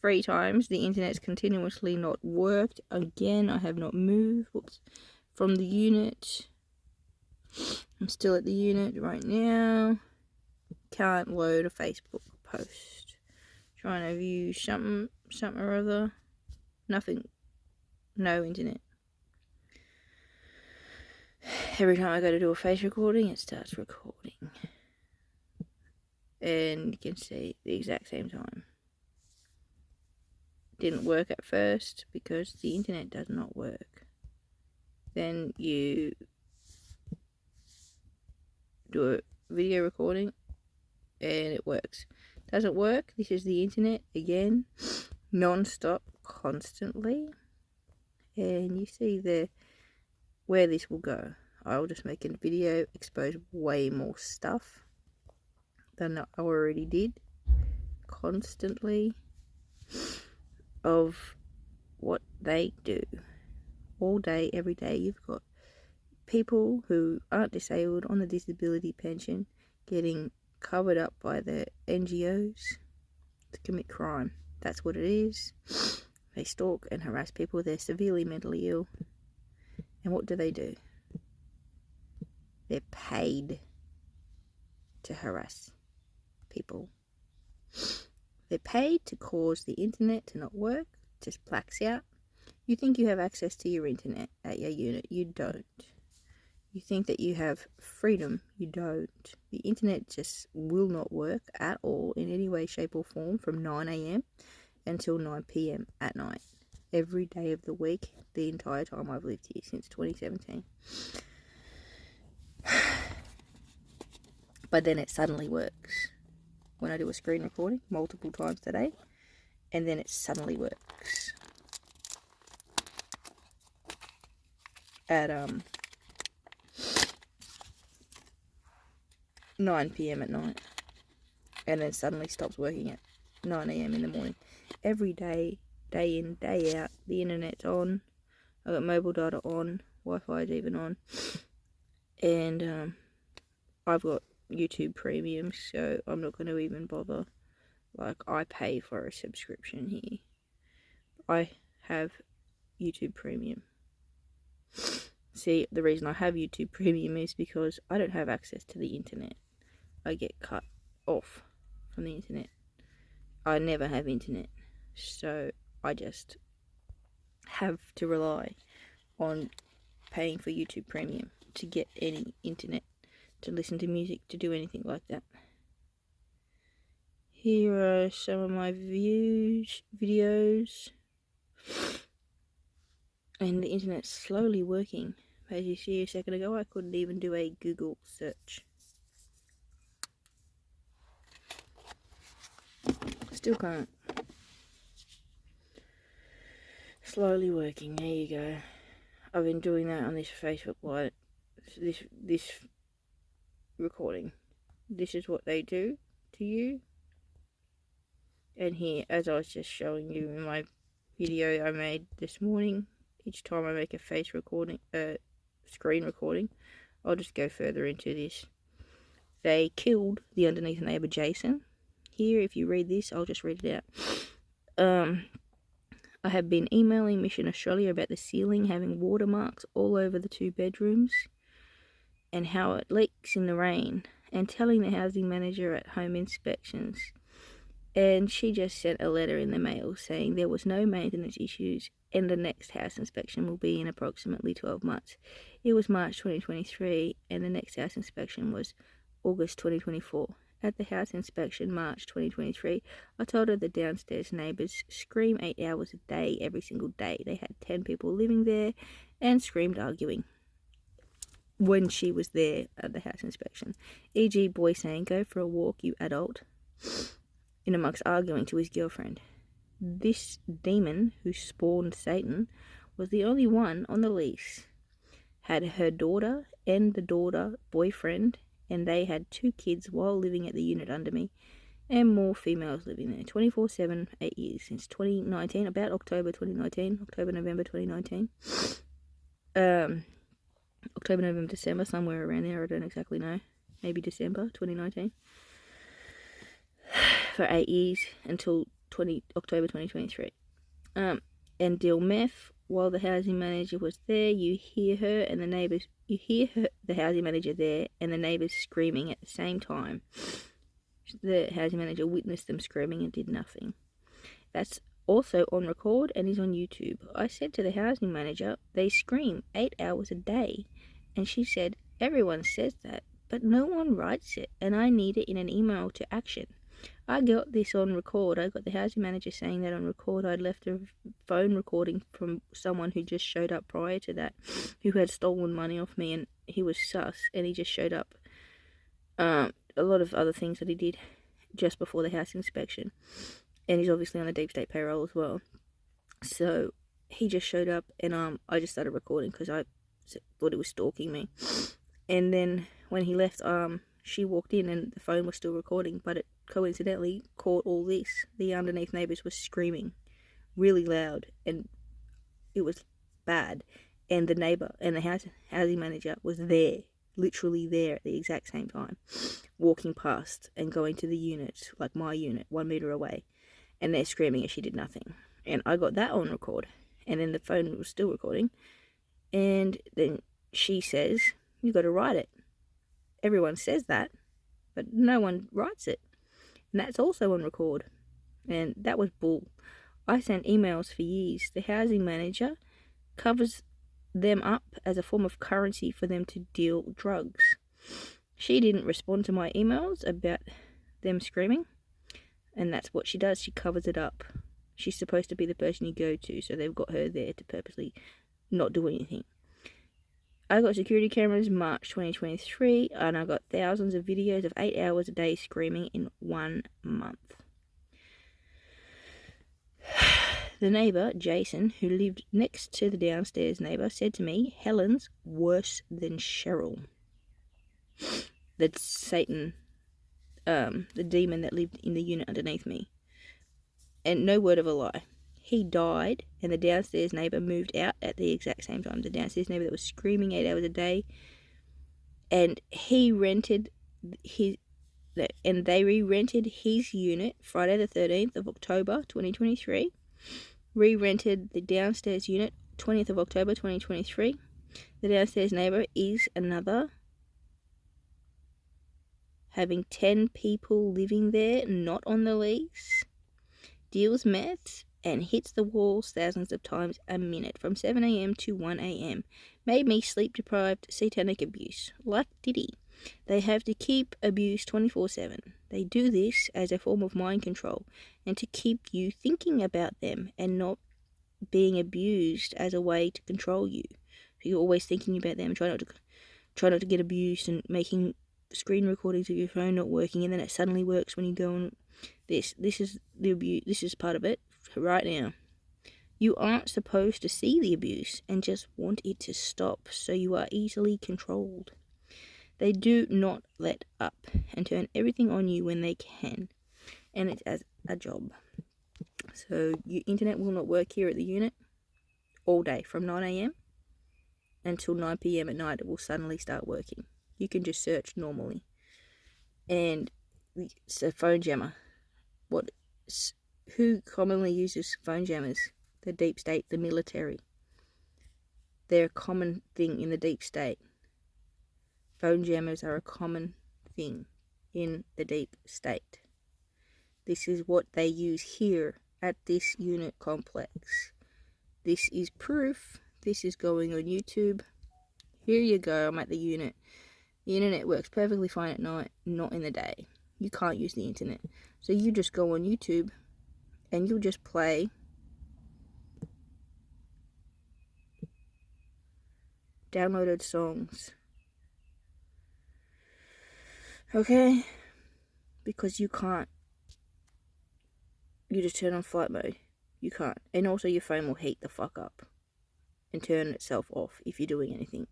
free times, the internet's continuously not worked. Again, I have not moved from the unit. I'm still at the unit right now. Can't load a Facebook post. Trying to view something or other. Nothing. No internet. Every time I go to do a face recording, it starts recording. And you can see the exact same time. Didn't work at first because the internet does not work. Then you do a video recording and it works. Doesn't work. This is the internet again, non-stop, constantly. And you see where this will go. I'll just make a video, expose way more stuff than I already did, constantly, of what they do. All day, every day, you've got people who aren't disabled on the disability pension getting covered up by the NGOs to commit crime. That's what it is. They stalk and harass people. They're severely mentally ill. And what do? They're paid to harass people. They're paid to cause the internet to not work, just blacks out. You think you have access to your internet at your unit. You don't. You think that you have freedom. You don't. The internet just will not work at all in any way, shape or form from 9 a.m. until 9 p.m. at night. Every day of the week, the entire time I've lived here since 2017. But then it suddenly works. When I do a screen recording multiple times today, and then it suddenly works. At 9 p.m. at night. And then suddenly stops working at 9 a.m. in the morning. Every day, day in, day out, the internet's on. I've got mobile data on. Wi-Fi is even on. And I've got YouTube Premium, so I'm not going to even bother. Like, I pay for a subscription here. I have YouTube Premium. See, the reason I have YouTube Premium is because I don't have access to the internet. I get cut off from the internet. I never have internet. So I just have to rely on paying for YouTube Premium to get any internet, to listen to music, to do anything like that. Here are some of my videos. And the internet's slowly working. As you see a second ago, I couldn't even do a Google search. Still can't. Slowly working. There you go. I've been doing that on this Facebook Live. This recording. This is what they do to you. And here, as I was just showing you in my video I made this morning, each time I make a screen recording, I'll just go further into this. They killed the underneath neighbour Jason. Here, if you read this, I'll just read it out. I have been emailing Mission Australia about the ceiling having watermarks all over the 2 bedrooms and how it leaks in the rain, and telling the housing manager at home inspections. And she just sent a letter in the mail saying there was no maintenance issues and the next house inspection will be in approximately 12 months. It was March 2023 and the next house inspection was August 2024. At the house inspection, March 2023, I told her the downstairs neighbours scream 8 hours a day, every single day. They had 10 people living there and screamed arguing when she was there at the house inspection. E.g. boy saying, "Go for a walk, you adult," in amongst arguing to his girlfriend. This demon, who spawned Satan, was the only one on the lease. Had her daughter and the daughter boyfriend, and they had 2 kids while living at the unit under me, and more females living there 24/7, 8 years, since 2019, about October 2019, October, November 2019. October, November, December, somewhere around there, I don't exactly know. Maybe December 2019. for 8 years until October 2023. And deal meth. While the housing manager was there, you hear the housing manager there and the neighbours screaming at the same time. The housing manager witnessed them screaming and did nothing. That's also on record and is on YouTube. I said to the housing manager, they scream 8 hours a day. And she said, everyone says that, but no one writes it, and I need it in an email to action. I got this on record. I got the housing manager saying that on record. I'd left a phone recording from someone who just showed up prior to that, who had stolen money off me, and he was sus, and he just showed up. A lot of other things that he did just before the house inspection. And he's obviously on the deep state payroll as well. So he just showed up, and I just started recording because I thought he was stalking me. And then when he left, she walked in and the phone was still recording, but it coincidentally caught all this. The underneath neighbours were screaming really loud, and it was bad. And the neighbour and the housing manager was there, literally there at the exact same time, walking past and going to the unit, like my unit, 1 metre away. And they're screaming and she did nothing. And I got that on record. And then the phone was still recording. And then she says, you got to write it. Everyone says that, but no one writes it. And that's also on record. And that was bull. I sent emails for years. The housing manager covers them up as a form of currency for them to deal drugs. She didn't respond to my emails about them screaming. And that's what she does. She covers it up. She's supposed to be the person you go to, so they've got her there to purposely not do anything. I got security cameras March 2023, and I got thousands of videos of 8 hours a day screaming in 1 month. The neighbour, Jason, who lived next to the downstairs neighbour, said to me, Helen's worse than Cheryl. That's Satan, the demon that lived in the unit underneath me. And no word of a lie. He died, and the downstairs neighbour moved out at the exact same time. The downstairs neighbour that was screaming 8 hours a day. And he rented they re-rented his unit Friday the 13th of October 2023. Re-rented the downstairs unit 20th of October 2023. The downstairs neighbour is another, having 10 people living there, not on the lease, deals meth, and hits the walls thousands of times a minute from 7 a.m. to 1 a.m. Made me sleep-deprived satanic abuse, like Diddy. They have to keep abuse 24/7. They do this as a form of mind control and to keep you thinking about them and not being abused as a way to control you. So you're always thinking about them, try not to get abused, and making screen recordings of your phone not working, and then it suddenly works when you go on this. This is the abuse. This is part of it right now. You aren't supposed to see the abuse and just want it to stop, so you are easily controlled. They do not let up and turn everything on you when they can, and it's as a job. So your internet will not work here at the unit all day from 9 a.m. until 9 p.m. at night. It will suddenly start working. You can just search normally. And it's a phone jammer. Who commonly uses phone jammers? The deep state, the military. They're a common thing in the deep state. Phone jammers are a common thing in the deep state. This is what they use here at this unit complex. This is proof. This is going on YouTube. Here you go, I'm at the unit. The internet works perfectly fine at night, not in the day. You can't use the internet. So you just go on YouTube and you'll just play downloaded songs. Okay? Because you can't. You just turn on flight mode. You can't. And also your phone will heat the fuck up and turn itself off if you're doing anything.